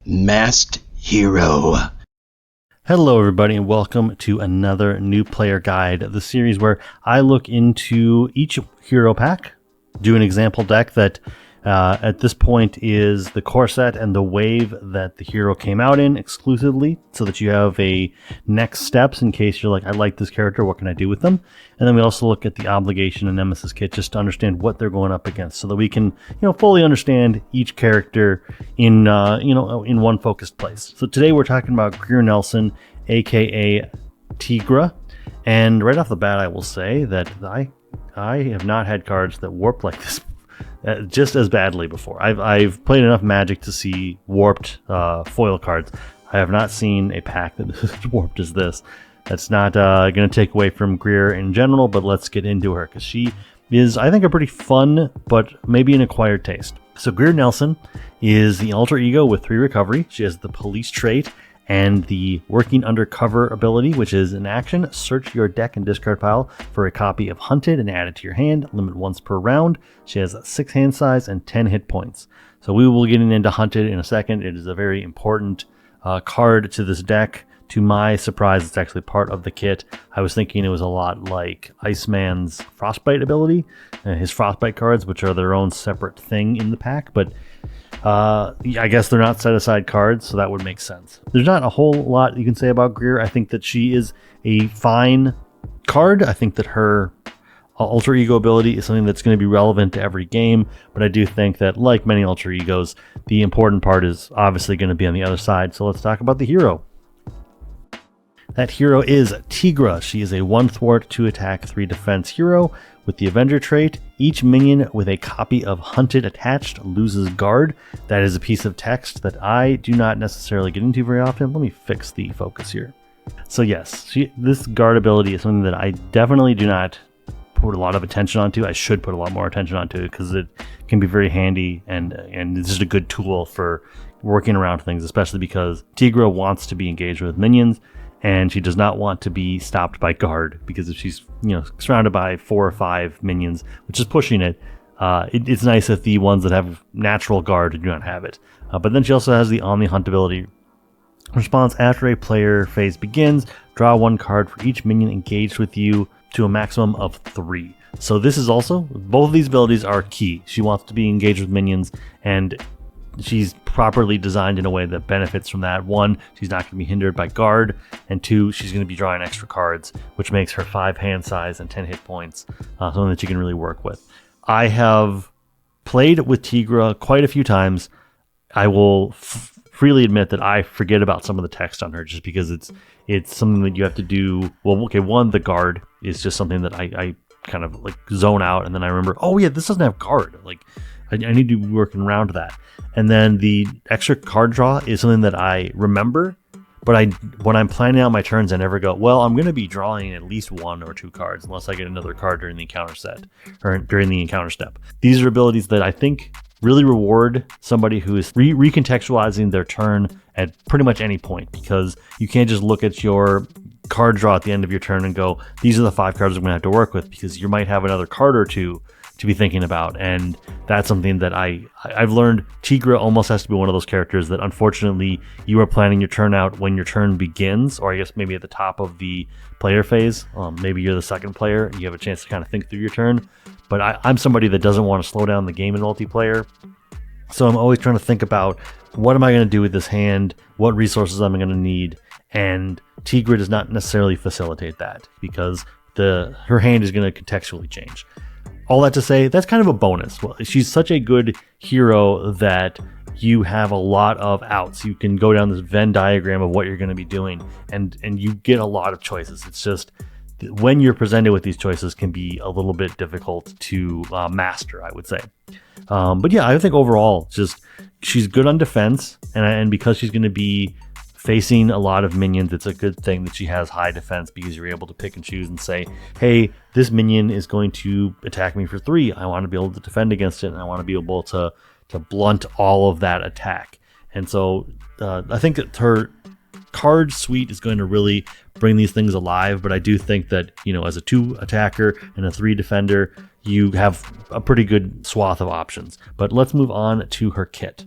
Masked Hero. Hello everybody and welcome to another new player guide, the series where I look into each hero pack, do an example deck that at this point is the core set and the wave that the hero came out in exclusively, so that you have a next steps in case you're like, I like this character, what can I do with them? And then we also look at the Obligation and Nemesis Kit just to understand what they're going up against, so that we can fully understand each character in in one focused place. So today we're talking about Greer Nelson, aka Tigra, and right off the bat I will say that I have not had cards that warp like this just as badly before. I've played enough Magic to see warped foil cards. I have not seen a pack that is as warped as this. That's not going to take away from Greer in general, but let's get into her because she is, I think, a pretty fun but maybe an acquired taste. So Greer Nelson is the alter ego with 3 recovery. She has the police trait and the working undercover ability, which is an action. Search your deck and discard pile for a copy of Hunted and add it to your hand. Limit once per round. She has 6 hand size and 10 hit points. So we will get into Hunted in a second. It is a very important card to this deck. To my surprise, it's actually part of the kit. I was thinking it was a lot like Iceman's Frostbite ability, his Frostbite cards, which are their own separate thing in the pack, but I guess they're not set aside cards, so that would make sense. There's not a whole lot you can say about Greer. I think that she is a fine card. I think that her alter ego ability is something that's going to be relevant to every game, but I do think that, like many alter egos, the important part is obviously going to be on the other side. So let's talk about the hero. That hero is Tigra. She is a 1 thwart, 2 attack, 3 defense hero with the Avenger trait. Each minion with a copy of Hunted attached loses guard. That is a piece of text that I do not necessarily get into very often. Let me fix the focus here. So yes, this guard ability is something that I definitely do not put a lot of attention onto. I should put a lot more attention onto it because it can be very handy and it's just a good tool for working around things, especially because Tigra wants to be engaged with minions. And she does not want to be stopped by guard, because if she's surrounded by 4 or 5 minions, which is pushing it, it's nice if the ones that have natural guard do not have it. But then she also has the Omni Hunt ability. Response: after a player phase begins, draw 1 card for each minion engaged with you to a maximum of 3. So this is also, both of these abilities are key. She wants to be engaged with minions, and she's properly designed in a way that benefits from that. 1, she's not going to be hindered by guard, and 2, she's going to be drawing extra cards, which makes her 5 hand size and 10 hit points something that you can really work with. I have played with Tigra quite a few times. I will freely admit that I forget about some of the text on her just because it's something that you have to do. Well, okay, 1, the guard is just something that I kind of like zone out, and then I remember, oh yeah, this doesn't have guard. Like I need to be working around that. And then the extra card draw is something that I remember, but when I'm planning out my turns, I never go, well, I'm going to be drawing at least 1 or 2 cards unless I get another card during the encounter set or during the encounter step. These are abilities that I think really reward somebody who is recontextualizing their turn at pretty much any point, because you can't just look at your card draw at the end of your turn and go, these are the 5 cards I'm going to have to work with, because you might have another card or 2 to be thinking about. And that's something that I've learned. Tigra almost has to be one of those characters that, unfortunately, you are planning your turn out when your turn begins, or I guess maybe at the top of the player phase. Maybe you're the second player and you have a chance to kind of think through your turn, but I'm somebody that doesn't want to slow down the game in multiplayer, so I'm always trying to think about, what am I going to do with this hand, what resources am I going to need, and Tigra does not necessarily facilitate that, because her hand is going to contextually change. All that to say, that's kind of a bonus. Well, she's such a good hero that you have a lot of outs. You can go down this Venn diagram of what you're going to be doing, and you get a lot of choices. It's just when you're presented with these choices can be a little bit difficult to master, I would say. But yeah, I think overall, she's good on defense, and because she's going to be facing a lot of minions, it's a good thing that she has high defense, because you're able to pick and choose and say, hey, this minion is going to attack me for 3. I want to be able to defend against it, and I want to be able to blunt all of that attack. And so I think that her card suite is going to really bring these things alive, but I do think that, as a 2 attacker and a 3 defender, you have a pretty good swath of options. But let's move on to her kit.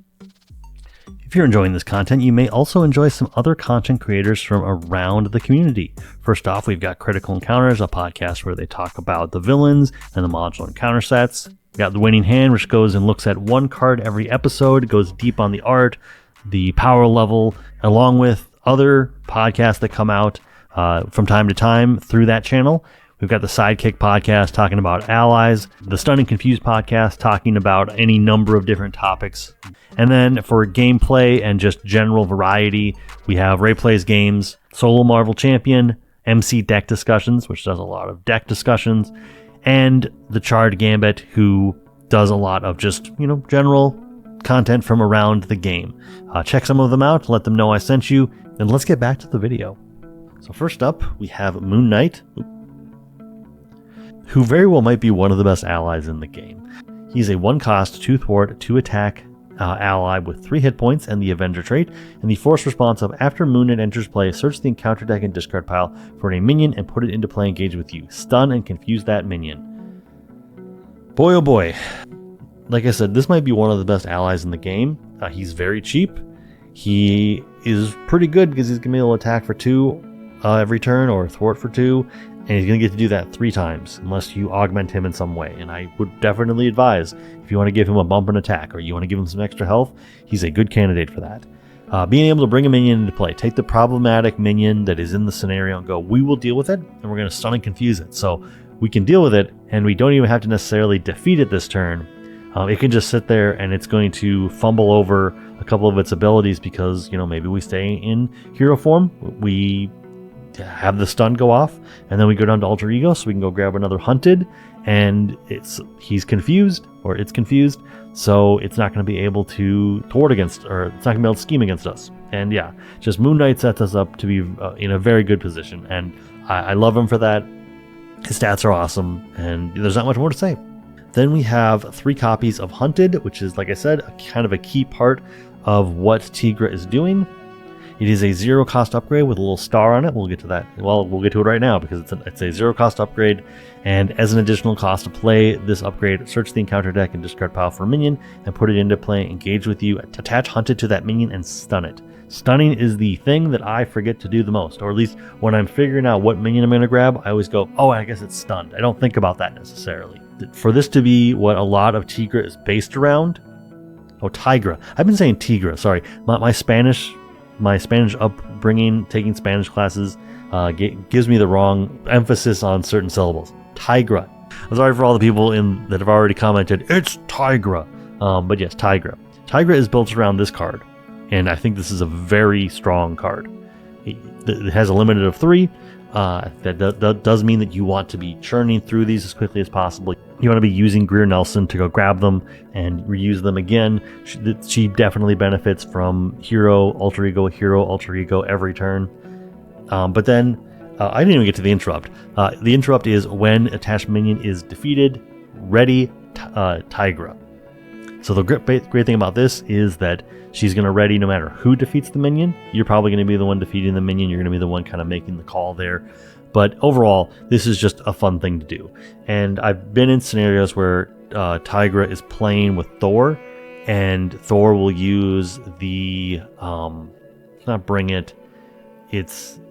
If you're enjoying this content, you may also enjoy some other content creators from around the community. First off, we've got Critical Encounters, a podcast where they talk about the villains and the modular encounter sets. We got The Winning Hand, which goes and looks at one card every episode, goes deep on the art, the power level, along with other podcasts that come out from time to time through that channel. We've got the Sidekicked podcast talking about allies, the Stunned and Confused podcast talking about any number of different topics. And then for gameplay and just general variety, we have Rey Plays Games, Solo Marvel Champion, MC Deck Discussions, which does a lot of deck discussions, and the Charred Gambit, who does a lot of just, general content from around the game. Check some of them out, let them know I sent you, and let's get back to the video. So first up, we have Moon Knight, who very well might be one of the best allies in the game. He's a 1-cost, 2-thwart, 2-attack ally with 3 hit points and the Avenger trait, and the force response of after Moon Knight enters play, search the encounter deck and discard pile for a minion and put it into play engaged with you. Stun and confuse that minion. Boy oh boy. Like I said, this might be one of the best allies in the game. He's very cheap. He is pretty good because he's going to be able to attack for 2 every turn or thwart for 2. And he's going to get to do that 3 times, unless you augment him in some way. And I would definitely advise, if you want to give him a bump in attack, or you want to give him some extra health, he's a good candidate for that. Being able to bring a minion into play, take the problematic minion that is in the scenario and go, we will deal with it, and we're going to stun and confuse it. So we can deal with it, and we don't even have to necessarily defeat it this turn. It can just sit there, and it's going to fumble over a couple of its abilities because, maybe we stay in hero form, we have the stun go off, and then we go down to alter ego so we can go grab another hunted, and he's confused, or it's confused, so it's not going to be able to thwart against, or it's not going to be able to scheme against us. And yeah, just Moon Knight sets us up to be in a very good position, and I love him for that. His stats are awesome, and there's not much more to say. Then we have 3 copies of Hunted, which is, like I said, kind of a key part of what Tigra is doing. It is a 0-cost upgrade with a little star on it. We'll get to that. Well, we'll get to it right now because it's a 0-cost upgrade. And as an additional cost to play this upgrade, search the encounter deck and discard pile for a minion and put it into play, engage with you, attach Hunted to that minion and stun it. Stunning is the thing that I forget to do the most, or at least when I'm figuring out what minion I'm going to grab, I always go, oh, I guess it's stunned. I don't think about that necessarily. For this to be what a lot of Tigra is based around, Tigra. I've been saying Tigra, sorry. My Spanish upbringing, taking Spanish classes, gives me the wrong emphasis on certain syllables. Tigra. I'm sorry for all the people that have already commented, it's Tigra. But yes, Tigra. Tigra is built around this card, and I think this is a very strong card. It has a limit of 3. That does mean that you want to be churning through these as quickly as possible. You want to be using Greer Nelson to go grab them and reuse them again. She definitely benefits from hero, alter ego every turn. But then, I didn't even get to the interrupt. The interrupt is when attached minion is defeated, ready Tigra. So the great thing about this is that she's going to ready no matter who defeats the minion. You're probably going to be the one defeating the minion. You're going to be the one kind of making the call there. But overall, this is just a fun thing to do. And I've been in scenarios where Tigra is playing with Thor, and Thor will use the not bring it.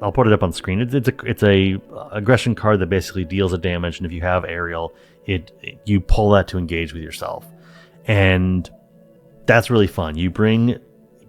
I'll put it up on screen. It's a aggression card that basically deals a damage, and if you have aerial, you pull that to engage with yourself. And that's really fun. You bring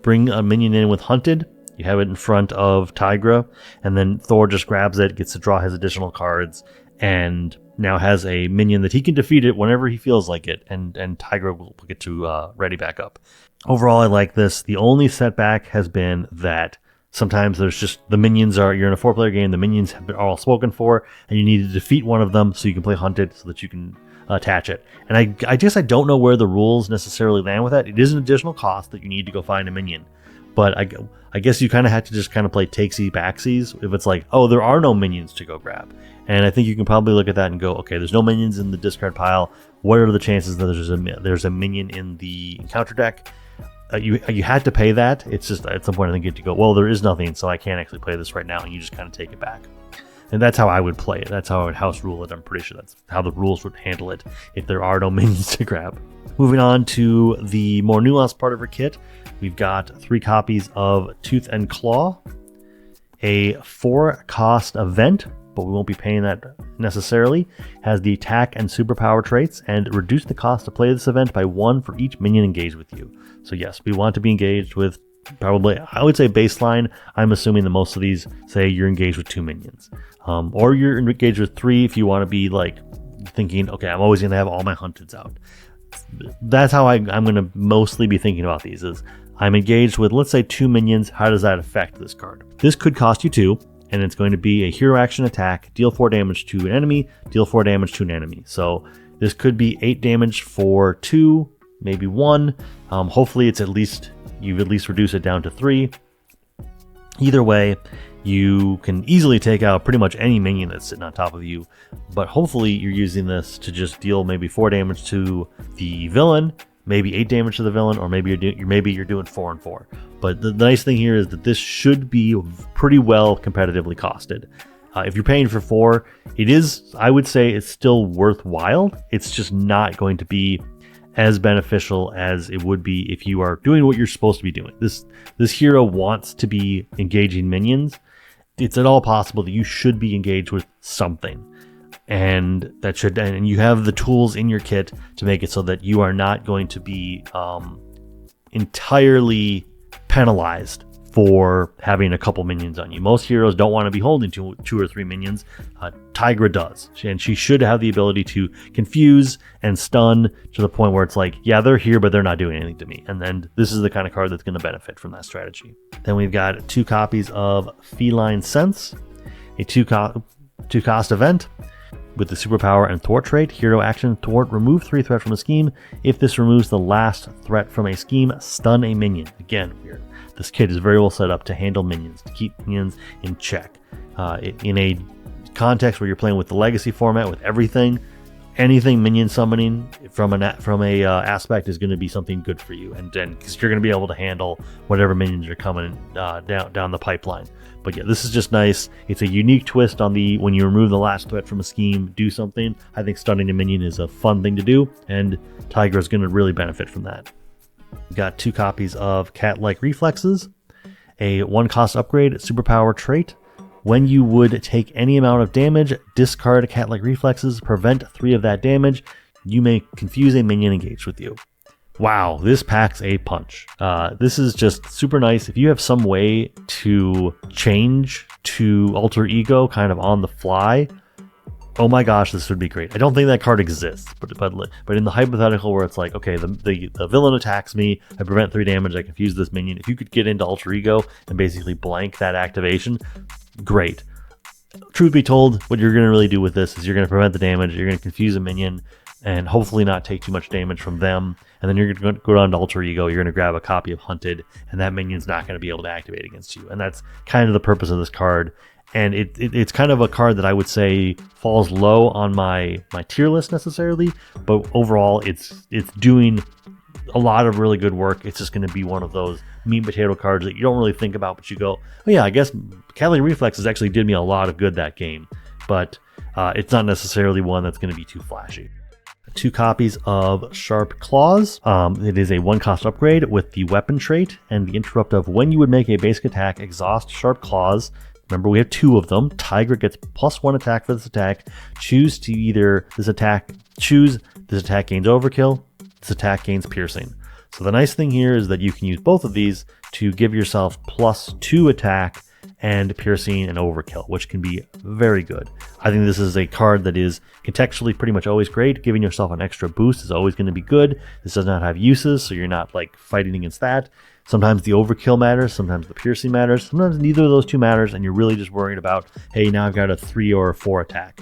a minion in with Hunted, you have it in front of Tigra, and then Thor just grabs it, gets to draw his additional cards, and now has a minion that he can defeat it whenever he feels like it, and Tigra will get to ready back up. Overall, I like this. The only setback has been that sometimes there's just the minions you're in a 4-player game, the minions are all spoken for, and you need to defeat one of them so you can play Hunted so that you can attach it. And I guess I don't know where the rules necessarily land with that. It is an additional cost that you need to go find a minion. But I guess you kind of have to just kind of play takesy backsies if it's like, oh, there are no minions to go grab. And I think you can probably look at that and go, okay, there's no minions in the discard pile. What are the chances that there's a minion in the encounter deck? You had to pay that. It's just at some point I think you have to go, well, there is nothing, so I can't actually play this right now, and you just kind of take it back. And that's how I would play it. That's how I would house rule it. I'm pretty sure that's how the rules would handle it if there are no minions to grab. Moving on to the more nuanced part of her kit, we've got 3 copies of Tooth and Claw, a 4-cost event, but we won't be paying that necessarily, has the attack and superpower traits, and reduce the cost to play this event by 1 for each minion engaged with you. So yes, we want to be engaged with probably, I would say baseline, I'm assuming that most of these say you're engaged with 2 minions. Or you're engaged with 3 if you want to be like thinking, okay, I'm always going to have all my hunteds out. That's how I'm going to mostly be thinking about these, is I'm engaged with, let's say, 2 minions. How does that affect this card? This could cost you 2, and it's going to be a hero action attack, deal 4 damage to an enemy, deal 4 damage to an enemy. So this could be 8 damage for 2, maybe 1. Hopefully it's you've at least reduced it down to 3. Either way, you can easily take out pretty much any minion that's sitting on top of you, but hopefully you're using this to just deal maybe 4 damage to the villain, maybe 8 damage to the villain, or maybe you're doing 4 and 4. But the nice thing here is that this should be pretty well competitively costed. If you're paying for 4, it is, I would say, it's still worthwhile. It's just not going to be as beneficial as it would be if you are doing what you're supposed to be doing. This hero wants to be engaging minions. It's at all possible that you should be engaged with something, and you have the tools in your kit to make it so that you are not going to be entirely penalized for having a couple minions on you. Most heroes don't want to be holding 2 or 3 minions. Tigra does, and she should have the ability to confuse and stun to the point where it's like, yeah, they're here, but they're not doing anything to me. And then this is the kind of card that's going to benefit from that strategy. Then we've got 2 copies of Feline Senses, a 2-cost event with the superpower and thwart trait. Hero action, thwart, remove 3 threat from a scheme. If this removes the last threat from a scheme, stun a minion. Again, weird. This kit is very well set up to handle minions, to keep minions in check. In a context where you're playing with the legacy format, with everything, anything minion summoning from a aspect is going to be something good for you, and then because you're going to be able to handle whatever minions are coming down the pipeline. But yeah, this is just nice. It's a unique twist on when you remove the last threat from a scheme, do something. I think stunning a minion is a fun thing to do, and Tigra is going to really benefit from that. We've got 2 copies of Cat-like Reflexes, a 1-cost upgrade superpower trait. When you would take any amount of damage, discard Cat-like Reflexes, prevent 3 of that damage. You may confuse a minion engaged with you. Wow, this packs a punch. This is just super nice. If you have some way to change to alter ego kind of on the fly, oh my gosh, this would be great. I don't think that card exists, but in the hypothetical where it's like, okay, the villain attacks me, I prevent 3 damage, I confuse this minion. If you could get into alter ego and basically blank that activation, great. Truth be told, what you're going to really do with this is you're going to prevent the damage, you're going to confuse a minion, and hopefully not take too much damage from them. And then you're going to go down to alter ego, you're going to grab a copy of Hunted, and that minion's not going to be able to activate against you. And that's kind of the purpose of this card. And it's kind of a card that I would say falls low on my tier list necessarily, but overall it's doing a lot of really good work. It's just going to be one of those meat and potato cards that you don't really think about, but you go, oh yeah, I guess Cat-like Reflexes actually did me a lot of good that game, but it's not necessarily one that's going to be too flashy. 2 copies of Sharp Claws. It is a 1-cost upgrade with the weapon trait and the interrupt of when you would make a basic attack, exhaust Sharp Claws. Remember, we have 2 of them. Tigra gets +1 attack for this attack. Choose this attack gains overkill, this attack gains piercing. So the nice thing here is that you can use both of these to give yourself +2 attack and piercing and overkill, which can be very good. I think this is a card that is contextually pretty much always great. Giving yourself an extra boost is always going to be good. This does not have uses, so you're not like fighting against that. Sometimes the overkill matters, sometimes the piercing matters, sometimes neither of those 2 matters, and you're really just worried about, hey, now I've got a 3 or a 4 attack.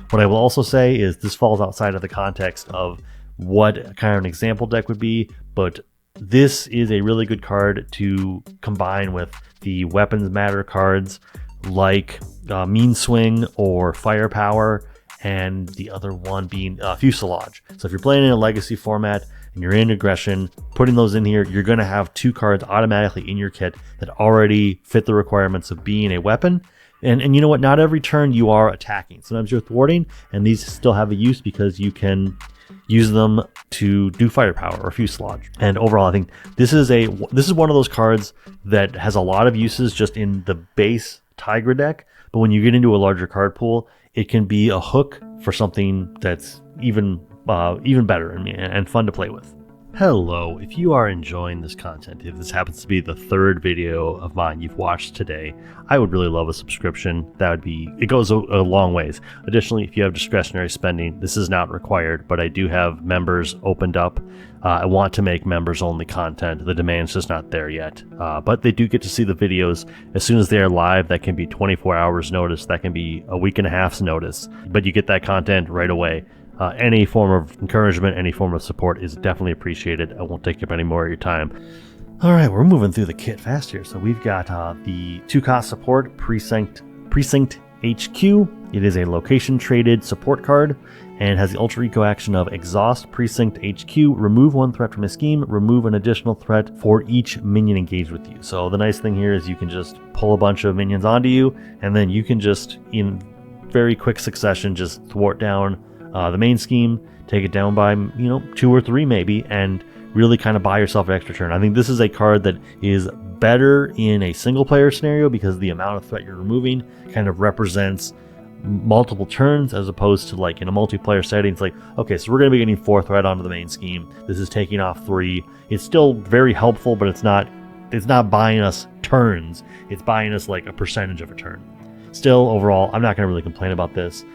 What I will also say is this falls outside of the context of what kind of an example deck would be, but this is a really good card to combine with the weapons matter cards like Mean Swing or Firepower, and the other one being Fuselage. So if you're playing in a legacy format and you're in aggression, putting those in here, you're going to have 2 cards automatically in your kit that already fit the requirements of being a weapon. And you know what? Not every turn you are attacking. Sometimes you're thwarting, and these still have a use because you can use them to do firepower or fuselage. And overall, I think this is one of those cards that has a lot of uses just in the base Tigra deck, but when you get into a larger card pool, it can be a hook for something that's even better and fun to play with. Hello, if you are enjoying this content, if this happens to be the third video of mine you've watched today, I would really love a subscription. It goes a long ways. Additionally, if you have discretionary spending, this is not required, but I do have members opened up. I want to make members only content. The demand's just not there yet, but they do get to see the videos as soon as they are live. That can be 24 hours notice, that can be a week and a half's notice, but you get that content right away. Any form of encouragement, any form of support is definitely appreciated. I won't take up any more of your time. All right, we're moving through the kit fast here. So we've got the 2-cost support, Precinct HQ. It is a location-traded support card and has the Ultra Eco action of Exhaust Precinct HQ, remove 1 threat from a scheme, remove an additional threat for each minion engaged with you. So the nice thing here is you can just pull a bunch of minions onto you, and then you can just, in very quick succession, just thwart down the main scheme, take it down by 2 or 3 maybe, and really kind of buy yourself an extra turn. I think this is a card that is better in a single player scenario because the amount of threat you're removing kind of represents multiple turns, as opposed to like in a multiplayer setting. It's like, okay, so we're going to be getting 4 threat onto the main scheme. This is taking off 3. It's still very helpful, but it's not buying us turns. It's buying us like a percentage of a turn. Still, overall, I'm not going to really complain about this.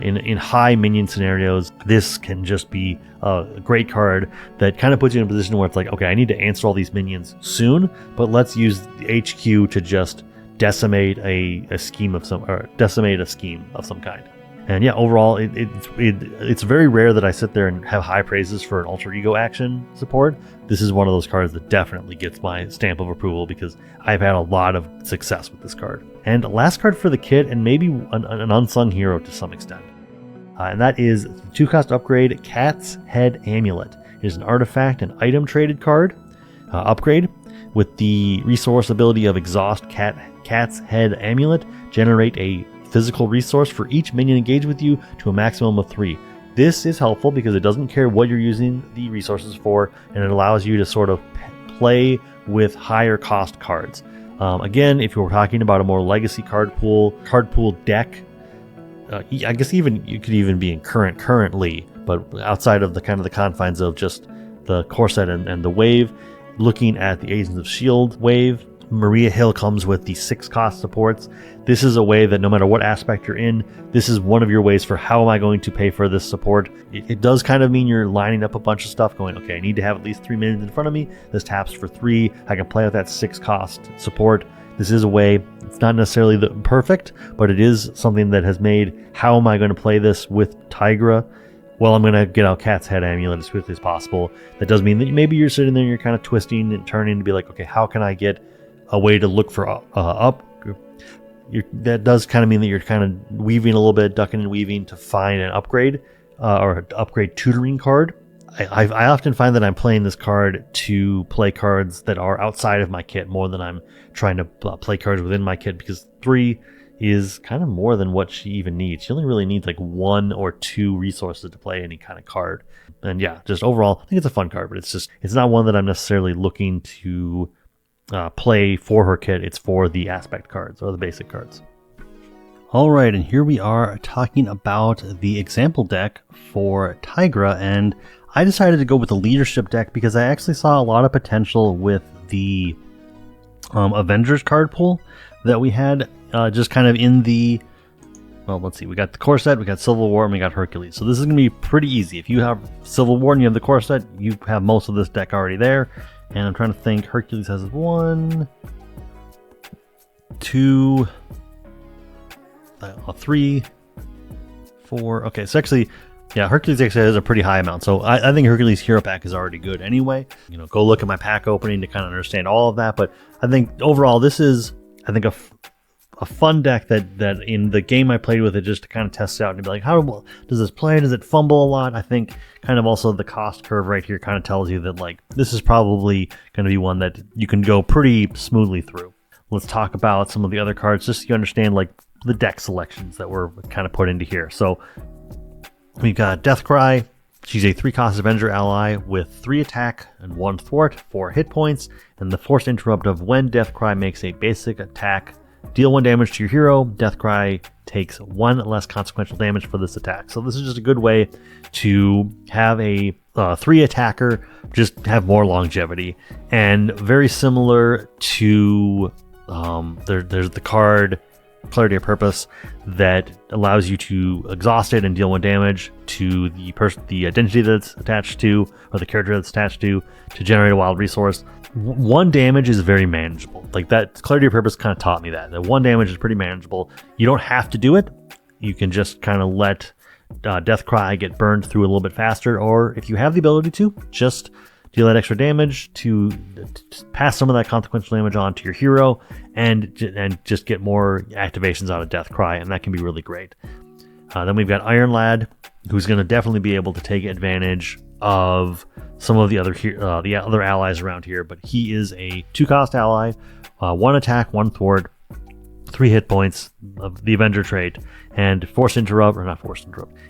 In high minion scenarios, this can just be a great card that kind of puts you in a position where it's like, okay, I need to answer all these minions soon, but let's use the HQ to just decimate a scheme of some kind. And yeah, overall, it's very rare that I sit there and have high praises for an Ultra Ego action support. This is one of those cards that definitely gets my stamp of approval because I've had a lot of success with this card. And last card for the kit, and maybe an unsung hero to some extent, and that is the 2-cost upgrade, Cat's Head Amulet. It is an artifact and item traded card upgrade with the resource ability of Exhaust Cat's Head Amulet. Generate a physical resource for each minion engaged with you to a maximum of 3. This is helpful because it doesn't care what you're using the resources for, and it allows you to sort of play with higher cost cards. Again, if you were talking about a more legacy card pool deck, I guess you could even be in currently, but outside of the kind of the confines of just the core set and the wave, looking at the Agents of S.H.I.E.L.D. wave, Maria Hill comes with the 6-cost supports. This is a way that no matter what aspect you're in, this is one of your ways for how am I going to pay for this support. It does kind of mean you're lining up a bunch of stuff going, okay, I need to have at least 3 minions in front of me. This taps for 3. I can play with that 6-cost support. This is a way, it's not necessarily the perfect, but it is something that has made how am I going to play this with Tigra? Well, I'm going to get out Cat's Head Amulet as quickly as possible. That does mean that maybe you're sitting there and you're kind of twisting and turning to be like, okay, how can I get a way to look for that does kind of mean that you're kind of weaving a little bit, ducking and weaving to find an upgrade or upgrade tutoring card. I often find that I'm playing this card to play cards that are outside of my kit more than I'm trying to play cards within my kit, because 3 is kind of more than what she even needs. She only really needs like 1 or 2 resources to play any kind of card. And yeah, just overall, I think it's a fun card, but it's not one that I'm necessarily looking to play for her kit. It's for the aspect cards or the basic cards. All right, and here we are talking about the example deck for Tigra, and I decided to go with the leadership deck because I actually saw a lot of potential with the Avengers card pool that we had just kind of in the, well, let's see, we got the core set, we got Civil War, and we got Hercules. So this is going to be pretty easy. If you have Civil War and you have the core set, you have most of this deck already there. And I'm trying to think, Hercules has 1, 2, 3, 4. Okay, so actually, yeah, Hercules actually has a pretty high amount. So I think Hercules Hero Pack is already good anyway. Go look at my pack opening to kind of understand all of that. But I think overall, this is, I think, a fun deck that in the game I played with it, just to kind of test it out and be like, how does this play? Does it fumble a lot? I think kind of also the cost curve right here kind of tells you that like this is probably going to be one that you can go pretty smoothly through. Let's talk about some of the other cards just so you understand like the deck selections that were kind of put into here. So we've got Deathcry, She's a 3-cost Avenger ally with 3 attack and 1 thwart, 4 hit points, and the forced interrupt of when Deathcry makes a basic attack, deal 1 damage to your hero. Deathcry takes 1 less consequential damage for this attack. So this is just a good way to have a 3 attacker just have more longevity, and very similar to there's the card Clarity of Purpose that allows you to exhaust it and deal 1 damage to the identity that's attached to, or the character that's attached to generate a wild resource. 1 damage is very manageable. Like, that Clarity of Purpose kind of taught me that 1 damage is pretty manageable. You don't have to do it. You can just kind of let Deathcry get burned through a little bit faster, or if you have the ability to, just deal that extra damage to pass some of that consequential damage on to your hero, and just get more activations out of Deathcry, and that can be really great. Then we've got Iron Lad, who's going to definitely be able to take advantage of some of the other allies around here, but he is a 2-cost ally, 1 attack, 1 thwart, 3 hit points of the Avenger trait, and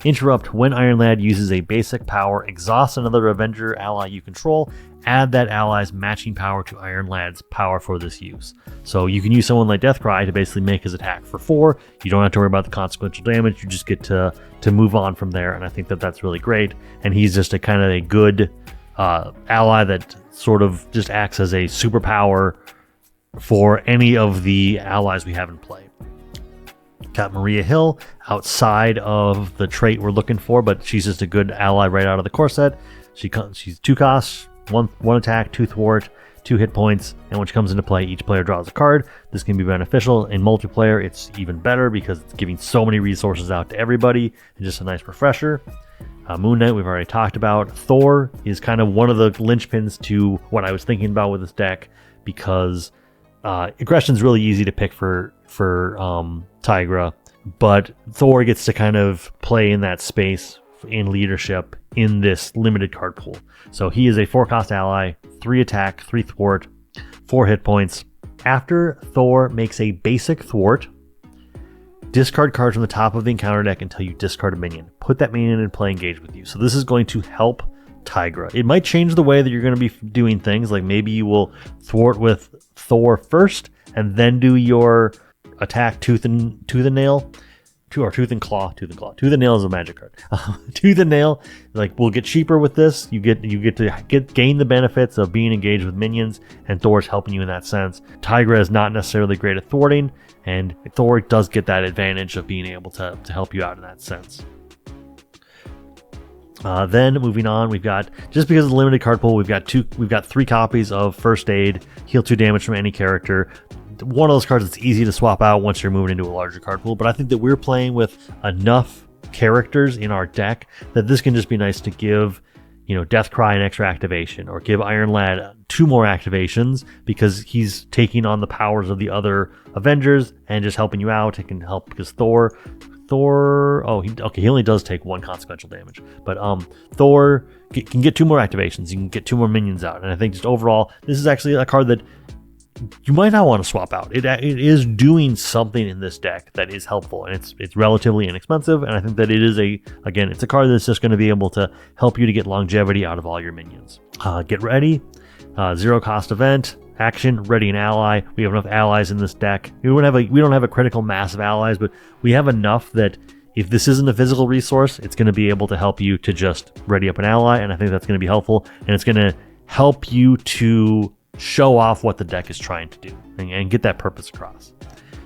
interrupt when Iron Lad uses a basic power, exhaust another Avenger ally you control, add that ally's matching power to Iron Lad's power for this use. So you can use someone like Deathcry to basically make his attack for 4. You don't have to worry about the consequential damage. You just get to move on from there, and I think that that's really great. And he's just a kind of a good ally that sort of just acts as a superpower for any of the allies we have in play. Got Maria Hill outside of the trait we're looking for, but she's just a good ally right out of the core set. She's 2 costs, 1 attack, 2 thwart, 2 hit points, and when she comes into play, each player draws a card. This can be beneficial. In multiplayer, it's even better because it's giving so many resources out to everybody, and just a nice refresher. Moon Knight, we've already talked about. Thor is kind of one of the linchpins to what I was thinking about with this deck, because aggression's really easy to pick for Tigra, but Thor gets to kind of play in that space in leadership in this limited card pool. So he is a 4-cost ally, 3 attack, 3 thwart, 4 hit points. After Thor makes a basic thwart, discard cards from the top of the encounter deck until you discard a minion. Put that minion in play, engage with you. So this is going to help Tigra. It might change the way that you're going to be doing things. Like, maybe you will thwart with Thor first and then do your attack tooth and nail, tooth and claw. Tooth and nail is a magic card. Tooth and nail, like, will get cheaper with this. You get to gain the benefits of being engaged with minions, and Thor's helping you in that sense. Tigra is not necessarily great at thwarting, and Thor does get that advantage of being able to help you out in that sense. Then moving on, we've got, just because of the limited card pool, we've got 3 copies of First Aid, heal 2 damage from any character. One of those cards that's easy to swap out once you're moving into a larger card pool, but I think that we're playing with enough characters in our deck that this can just be nice to give, Deathcry an extra activation, or give Iron Lad 2 more activations, because he's taking on the powers of the other Avengers and just helping you out. It can help because Thor, he only does take 1 consequential damage, but Thor can get 2 more activations. You can get 2 more minions out, and I think just overall, this is actually a card that you might not want to swap out. It is doing something in this deck that is helpful, and it's relatively inexpensive, and I think that it is it's a card that's just going to be able to help you to get longevity out of all your minions. Get ready, 0-cost event. Action, ready an ally. We have enough allies in this deck. We don't have a critical mass of allies, but we have enough that if this isn't a physical resource, it's going to be able to help you to just ready up an ally, and I think that's going to be helpful, and it's going to help you to show off what the deck is trying to do and get that purpose across.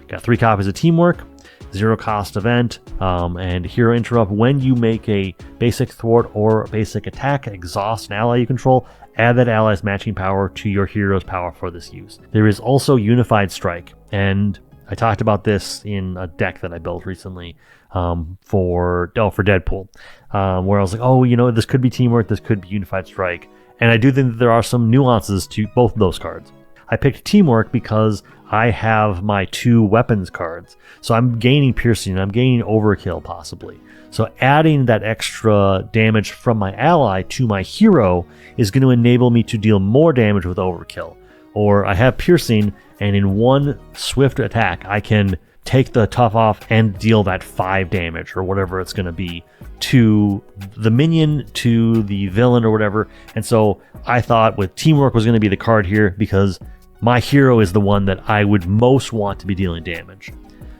Got 3 copies of Teamwork, 0-cost event, and Hero Interrupt. When you make a basic thwart or basic attack, exhaust an ally you control, add that ally's matching power to your hero's power for this use. There is also Unified Strike, and I talked about this in a deck that I built recently for Deadpool, where I was like, this could be Teamwork, this could be Unified Strike, and I do think that there are some nuances to both of those cards. I picked Teamwork because I have my 2 weapons cards, so I'm gaining piercing, I'm gaining overkill possibly. So adding that extra damage from my ally to my hero is going to enable me to deal more damage with overkill. Or I have piercing, and in 1 swift attack, I can take the tough off and deal that 5 damage or whatever it's going to be to the minion, to the villain or whatever. And so I thought with Teamwork was going to be the card here because my hero is the one that I would most want to be dealing damage.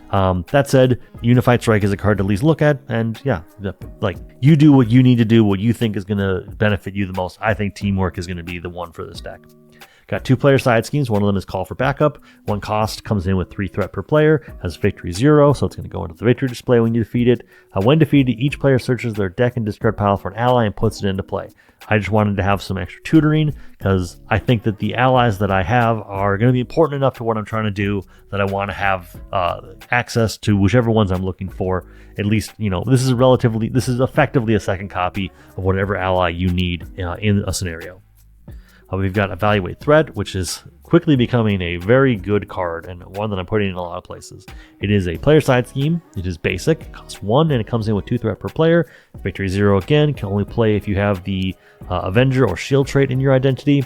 That said, Unified Strike is a card to at least look at, and yeah, like you do what you need to do, what you think is going to benefit you the most. I think Teamwork is going to be the one for this deck. Got 2 player side schemes. One of them is Call for Backup. 1 cost, comes in with 3 threat per player, has victory 0, so it's going to go into the victory display when you defeat it. When defeated, each player searches their deck and discard pile for an ally and puts it into play. I just wanted to have some extra tutoring because I think that the allies that I have are going to be important enough to what I'm trying to do that I want to have access to whichever ones I'm looking for. At least, this is effectively a second copy of whatever ally you need in a scenario. We've got Evaluate Threat, which is quickly becoming a very good card and one that I'm putting in a lot of places. It is a player side scheme. It is basic, it costs 1, and it comes in with 2 threat per player. Victory 0 again, can only play if you have the Avenger or Shield trait in your identity.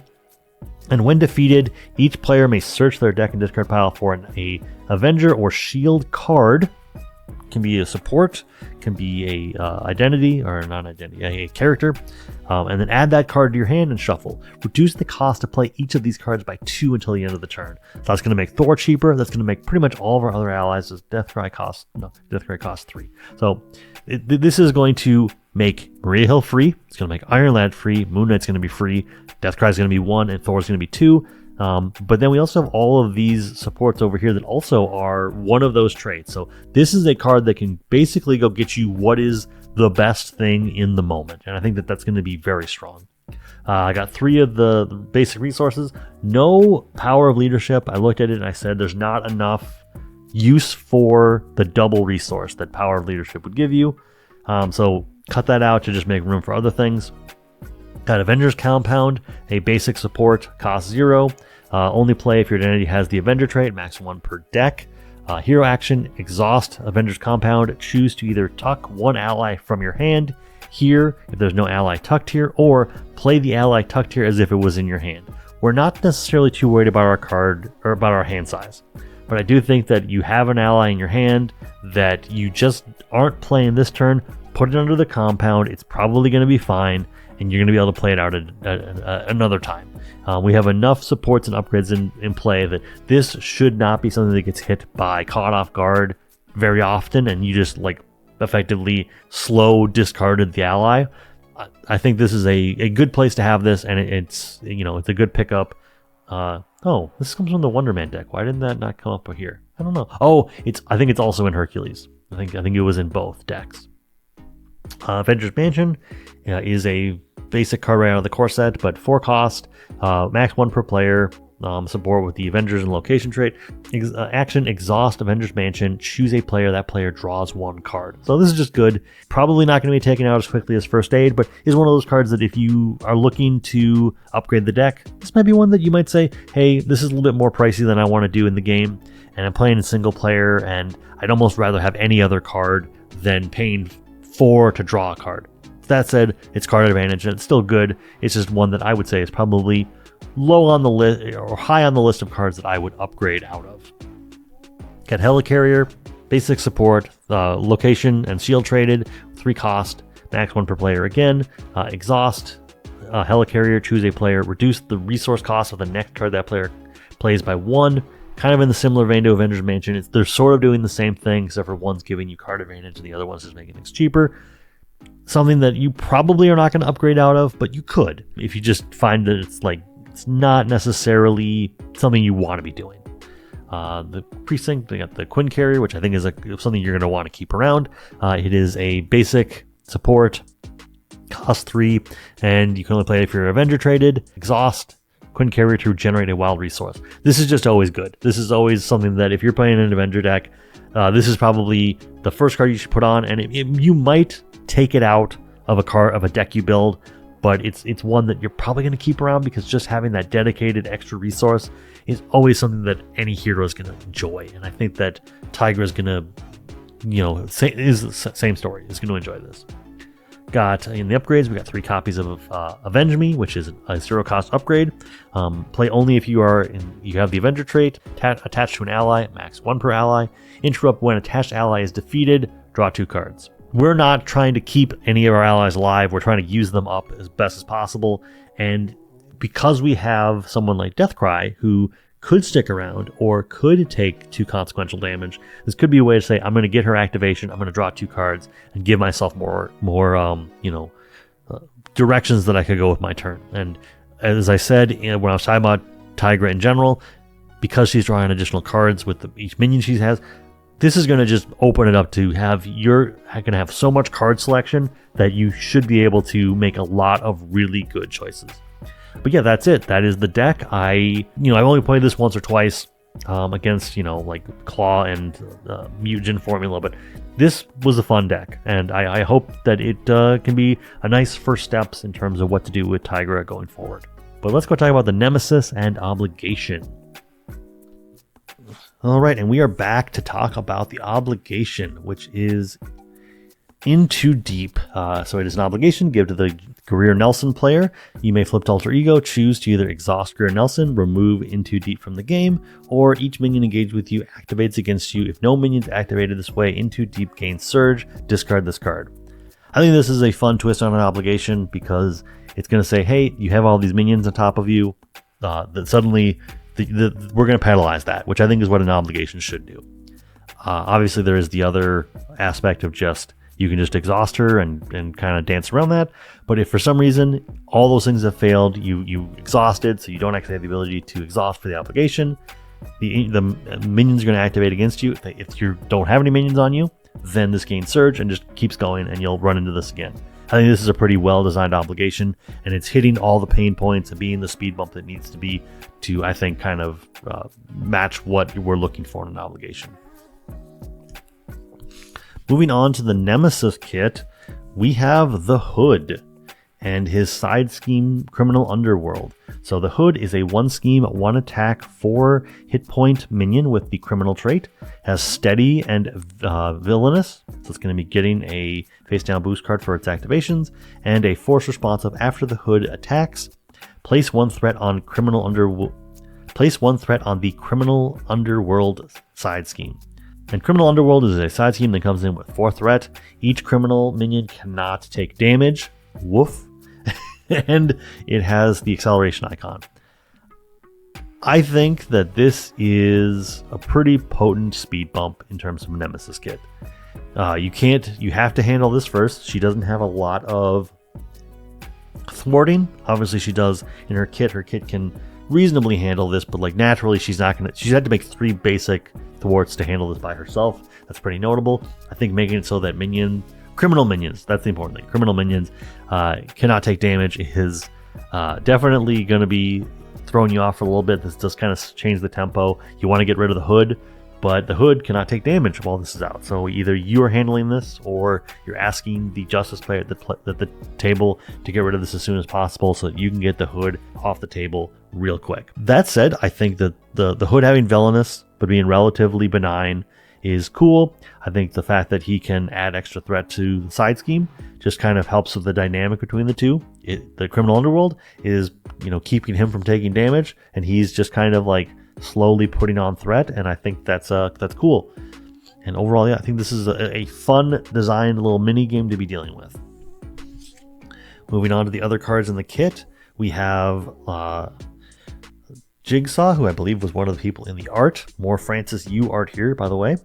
And when defeated, each player may search their deck and discard pile for an Avenger or Shield card. Can be a support, can be a identity or not identity, a character, and then add that card to your hand and shuffle. Reduce the cost to play each of these cards by 2 until the end of the turn. So that's going to make Thor cheaper. That's going to make pretty much all of our other allies. Deathcry costs 3. So this is going to make Maria Hill free. It's going to make Iron Lad free. Moon Knight's going to be free. Deathcry is going to be 1, and Thor's going to be 2. But then we also have all of these supports over here that also are one of those traits. So this is a card that can basically go get you what is the best thing in the moment. And I think that that's going to be very strong. I got 3 of the basic resources. No Power of Leadership. I looked at it and I said there's not enough use for the double resource that Power of Leadership would give you. So cut that out to just make room for other things. Got Avengers Compound, a basic support, cost 0. Only play if your identity has the Avenger trait, max 1 per deck. Hero action, exhaust Avengers Compound. Choose to either tuck 1 ally from your hand here if there's no ally tucked here, or play the ally tucked here as if it was in your hand. We're not necessarily too worried about our card or about our hand size, but I do think that you have an ally in your hand that you just aren't playing this turn. Put it under the compound. It's probably going to be fine, and you're going to be able to play it out another time. We have enough supports and upgrades in play that this should not be something that gets hit by caught off guard very often, and you just effectively slow discarded the ally. I think this is a good place to have this, and it's a good pickup. Oh, this comes from the Wonder Man deck. Why didn't that not come up here? I don't know. Oh, I think it's also in Hercules. I think it was in both decks. Avengers Mansion is a basic card right out of the core set, but 4 cost, max 1 per player, support with the Avengers and location trait. Action, exhaust Avengers Mansion, choose a player, that player draws 1 card. So this is just good. Probably not going to be taken out as quickly as First Aid, but is one of those cards that if you are looking to upgrade the deck, this might be one that you might say, hey, this is a little bit more pricey than I want to do in the game, and I'm playing in single player, and I'd almost rather have any other card than paying 4 to draw a card. That said, it's card advantage and it's still good. It's just one that I would say is probably low on the list or high on the list of cards that I would upgrade out of. Got Helicarrier, basic support, location and shield traded, 3 cost, max 1 per player again. Exhaust Helicarrier, choose a player, reduce the resource cost of the next card that player plays by 1. Kind of in the similar vein to Avengers Mansion. They're sort of doing the same thing, except for one's giving you card advantage and the other one's just making things cheaper. Something that you probably are not going to upgrade out of, but you could if you just find that it's not necessarily something you want to be doing. The Precinct, they got the Quinn Carrier, which I think is something you're going to want to keep around. It is a basic support, cost 3, and you can only play it if you're Avenger traded. Exhaust Quinn Carrier to generate a wild resource. This is just always good. This is always something that if you're playing an Avenger deck, this is probably the first card you should put on, and you might take it out of a deck you build, but it's one that you're probably going to keep around because just having that dedicated extra resource is always something that any hero is going to enjoy. And I think that Tigra is going to, same story, is going to enjoy this. Got in the upgrades, we got 3 copies of Avenge Me, which is a 0-cost upgrade. Play only if you have the Avenger trait attached to an ally, max 1 per ally. Interrupt when attached ally is defeated, draw 2 cards. We're not trying to keep any of our allies alive. We're trying to use them up as best as possible. And because we have someone like Deathcry who could stick around or could take 2 consequential damage, this could be a way to say, I'm going to get her activation, I'm going to draw 2 cards and give myself more directions that I could go with my turn. And as I said when I was talking about Tigra in general, because she's drawing additional cards with each minion she has, this is going to just open it up to have going to have so much card selection that you should be able to make a lot of really good choices. But yeah, that's it. That is the deck. I've only played this once or twice against, like Claw and Mutagen Formula, but this was a fun deck, and I hope that it can be a nice first steps in terms of what to do with Tigra going forward. But let's go talk about the Nemesis and Obligation. All right, and we are back to talk about the Obligation, which is In Too Deep. So it is an obligation give to the Greer Nelson player. You may flip to Alter Ego, choose to either exhaust Greer Nelson, remove In Too Deep from the game, or each minion engaged with you activates against you. If no minions activated this way, In Too Deep gains Surge, discard this card. I think this is a fun twist on an obligation because it's going to say, hey, you have all these minions on top of you, that suddenly we're going to penalize that, which I think is what an obligation should do. Obviously, there is the other aspect of just you can just exhaust her and kind of dance around that. But if for some reason all those things have failed, you exhausted, so you don't actually have the ability to exhaust for the obligation, the minions are going to activate against you. If you don't have any minions on you, then this gains Surge and just keeps going, and you'll run into this again. I think this is a pretty well-designed obligation, and it's hitting all the pain points and being the speed bump that needs to be to, I think, kind of match what we're looking for in an obligation. Moving on to the Nemesis Kit, we have the Hood and his side scheme Criminal Underworld. So the Hood is a 1 scheme, 1 attack, 4 hit point minion with the Criminal trait. Has Steady and Villainous, so it's going to be getting a face down boost card for its activations, and a force responsive after the Hood attacks. Place 1 threat on the Criminal Underworld side scheme. And Criminal Underworld is a side scheme that comes in with 4 threat. Each criminal minion cannot take damage. Woof. And it has the acceleration icon. I think that this is a pretty potent speed bump in terms of Nemesis Kit. You have to handle this first. She doesn't have a lot of thwarting. Obviously she does in her kit. Her kit can reasonably handle this, but like naturally she's had to make 3 basic thwarts to handle this by herself. That's pretty notable. I think making it so that criminal minions, that's the important thing. Criminal minions cannot take damage is definitely going to be throwing you off for a little bit. This does kind of change the tempo. You want to get rid of the Hood, but the Hood cannot take damage while this is out. So either you are handling this or you're asking the Justice player at the table to get rid of this as soon as possible so that you can get the Hood off the table real quick. That said, I think that the Hood having Villainous but being relatively benign is cool. I think the fact that he can add extra threat to the side scheme just kind of helps with the dynamic between the two. The Criminal Underworld is, keeping him from taking damage, and he's just kind of like slowly putting on threat, and I think that's cool. And overall, yeah, I think this is a fun designed little mini game to be dealing with. Moving on to the other cards in the kit, we have Jigsaw, who I believe was one of the people in the art. More Francis Yu art here, by the way.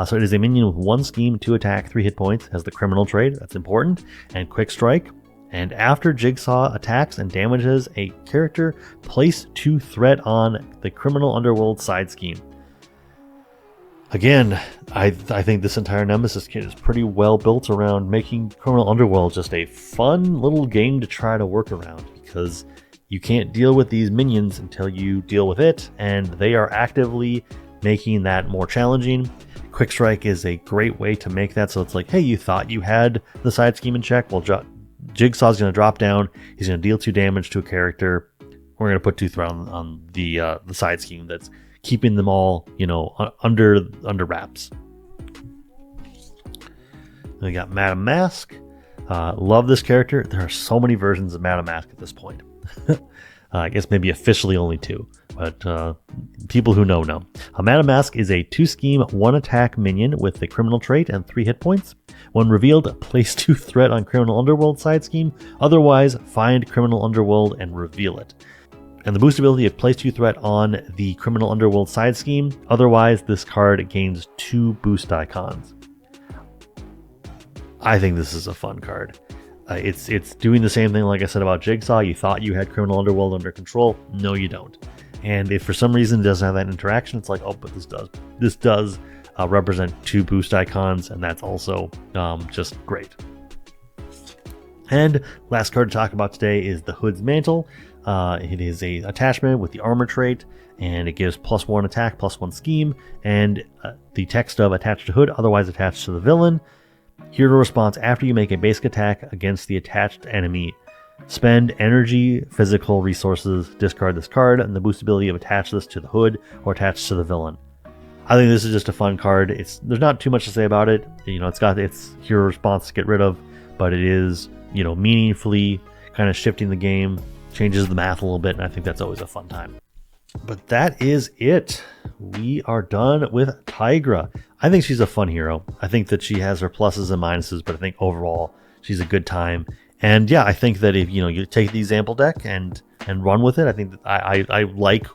So it is a minion with 1 scheme, 2 attack, 3 hit points. Has the Criminal trait, that's important, and Quick Strike. And after Jigsaw attacks and damages a character, place 2 threat on the Criminal Underworld side scheme. Again, I think this entire Nemesis Kit is pretty well built around making Criminal Underworld just a fun little game to try to work around, because you can't deal with these minions until you deal with it, and they are actively making that more challenging. Quick Strike is a great way to make that so it's like, hey, you thought you had the side scheme in check? Well, Jigsaw's going to drop down. He's going to deal 2 damage to a character. We're going to put 2 threat on the side scheme that's keeping them all, under wraps. Then we got Madame Mask. Love this character. There are so many versions of Madame Mask at this point. I guess maybe officially only 2, but people who know. Madame Mask is a 2-scheme, 1-attack minion with a criminal trait and 3 hit points. When revealed, place 2 threat on Criminal Underworld side scheme. Otherwise, find Criminal Underworld and reveal it. And the boost ability of place 2 threat on the Criminal Underworld side scheme. Otherwise, this card gains 2 boost icons. I think this is a fun card. It's doing the same thing like I said about Jigsaw. You thought you had Criminal Underworld under control. No, you don't. And if for some reason it doesn't have that interaction, it's like, oh, but this does. This does represent 2 boost icons, and that's also just great. And last card to talk about today is the Hood's Mantle. It is a attachment with the armor trait, and it gives +1 attack, +1 scheme, and the text of attached to Hood, otherwise attached to the villain. Hero response: after you make a basic attack against the attached enemy, spend energy, physical resources, discard this card, and the boost ability of attach this to the Hood or attach to the villain. I think this is just a fun card. There's not too much to say about it. It's got its hero response to get rid of, but it is, meaningfully kind of shifting the game, changes the math a little bit, and I think that's always a fun time. But that is it. We are done with Tigra. I think she's a fun hero. I think that she has her pluses and minuses, but I think overall she's a good time. And yeah, I think that if you take the example deck and run with it, I think that I like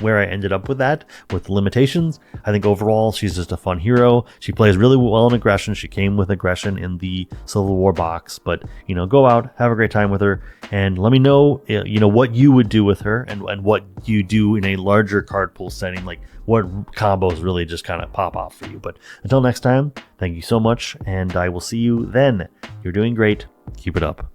where I ended up with that, with limitations. I think overall she's just a fun hero. She plays really well in aggression. She came with aggression in the Civil War box, but go out, have a great time with her, and let me know what you would do with her and what you do in a larger card pool setting, like what combos really just kind of pop off for you. But until next time, thank you so much, and I will see you then. You're doing great. Keep it up.